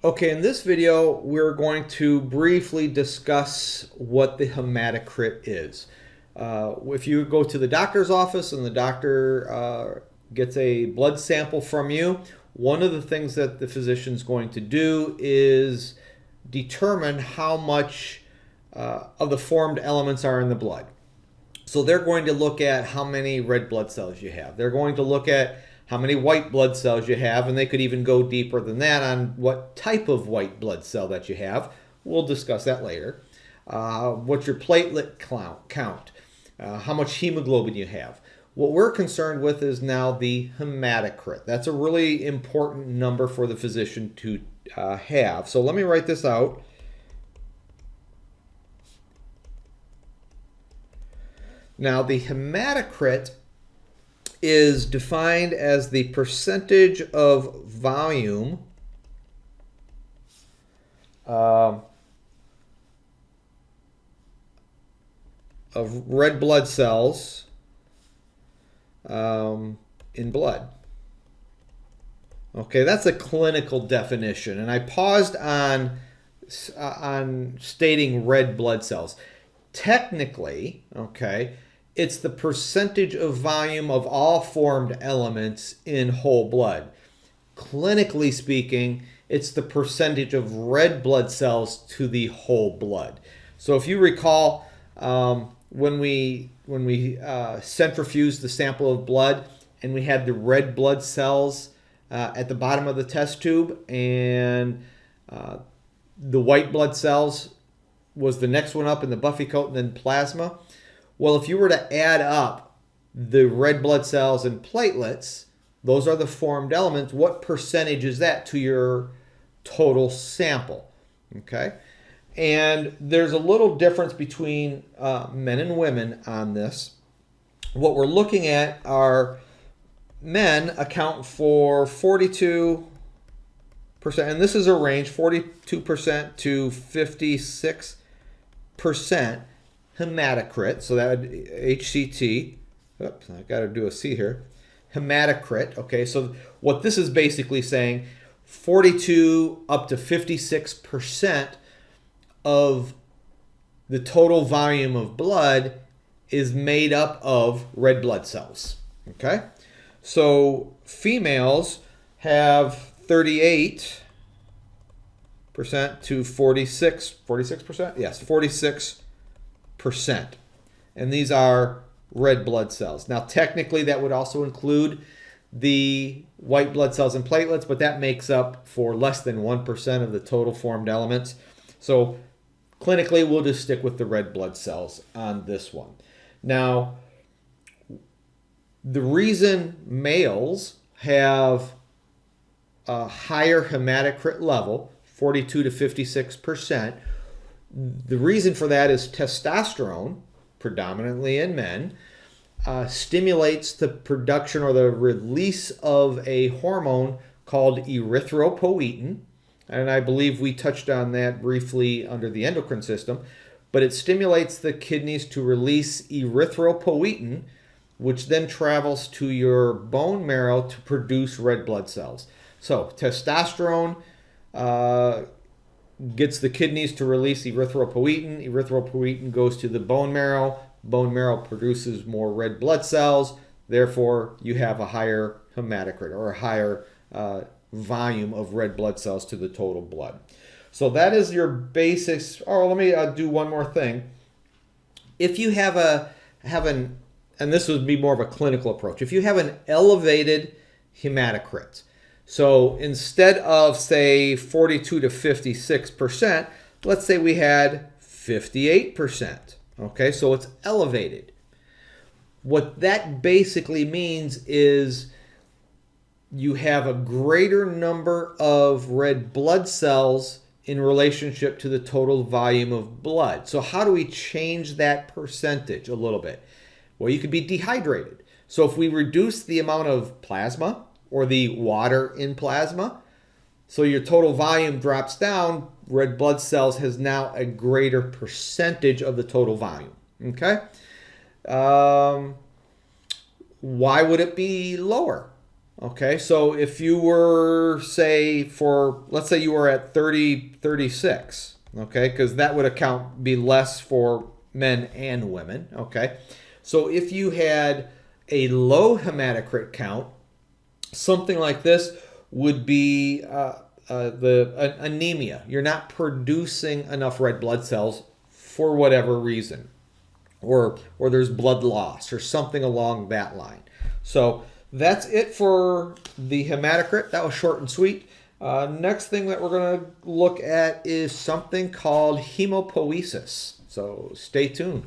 Okay, in this video, we're going to briefly discuss what the hematocrit is. If you go to the doctor's office and the doctor gets a blood sample from you, one of the things that the physician's going to do is determine how much of the formed elements are in the blood. So they're going to look at how many red blood cells you have. They're going to look at how many white blood cells you have, and they could even go deeper than that on what type of white blood cell that you have. We'll discuss that later. What's your platelet count? How much hemoglobin you have. What we're concerned with is now the hematocrit. That's a really important number for the physician to have. So let me write this out. Now the hematocrit is defined as the percentage of volume of red blood cells in blood. Okay, that's a clinical definition, and I paused on stating red blood cells. Technically, okay, it's the percentage of volume of all formed elements in whole blood. Clinically speaking, it's the percentage of red blood cells to the whole blood. So if you recall, when we centrifuged the sample of blood and we had the red blood cells at the bottom of the test tube, and the white blood cells was the next one up in the buffy coat, and then plasma. Well, if you were to add up the red blood cells and platelets, those are the formed elements. What percentage is that to your total sample? Okay. And there's a little difference between men and women on this. What we're looking at are men account for 42%, and this is a range, 42% to 56% hematocrit. So that would HCT. Oops, I got to do a C here. Hematocrit. Okay, so what this is basically saying, 42 up to 56% of the total volume of blood is made up of red blood cells. Okay, so females have 38% to 46%. Yes, 46%. And these are red blood cells. Now, technically, that would also include the white blood cells and platelets, but that makes up for less than 1% of the total formed elements. So clinically, we'll just stick with the red blood cells on this one. Now, the reason males have a higher hematocrit level, 42 to 56%, the reason for that is testosterone, predominantly in men, stimulates the production or the release of a hormone called erythropoietin. And I believe we touched on that briefly under the endocrine system. But it stimulates the kidneys to release erythropoietin, which then travels to your bone marrow to produce red blood cells. So testosterone gets the kidneys to release erythropoietin. Erythropoietin goes to the bone marrow. Bone marrow produces more red blood cells. Therefore, you have a higher hematocrit, or a higher volume of red blood cells to the total blood. So that is your basics. Oh, let me do one more thing. If you have and this would be more of a clinical approach. If you have an elevated hematocrit, so instead of, say, 42 to 56%, let's say we had 58%. Okay, so it's elevated. What that basically means is you have a greater number of red blood cells in relationship to the total volume of blood. So how do we change that percentage a little bit? Well, you could be dehydrated. So if we reduce the amount of plasma or the water in plasma, so your total volume drops down, red blood cells has now a greater percentage of the total volume. Okay? Why would it be lower? Okay, so if you were, say, let's say you were at 30, 36, okay, because that would be less for men and women, okay? So if you had a low hematocrit count, something like this would be the anemia. You're not producing enough red blood cells for whatever reason, or there's blood loss or something along that line. So that's it for the hematocrit. That was short and sweet. Next thing that we're going to look at is something called hemopoiesis. So stay tuned.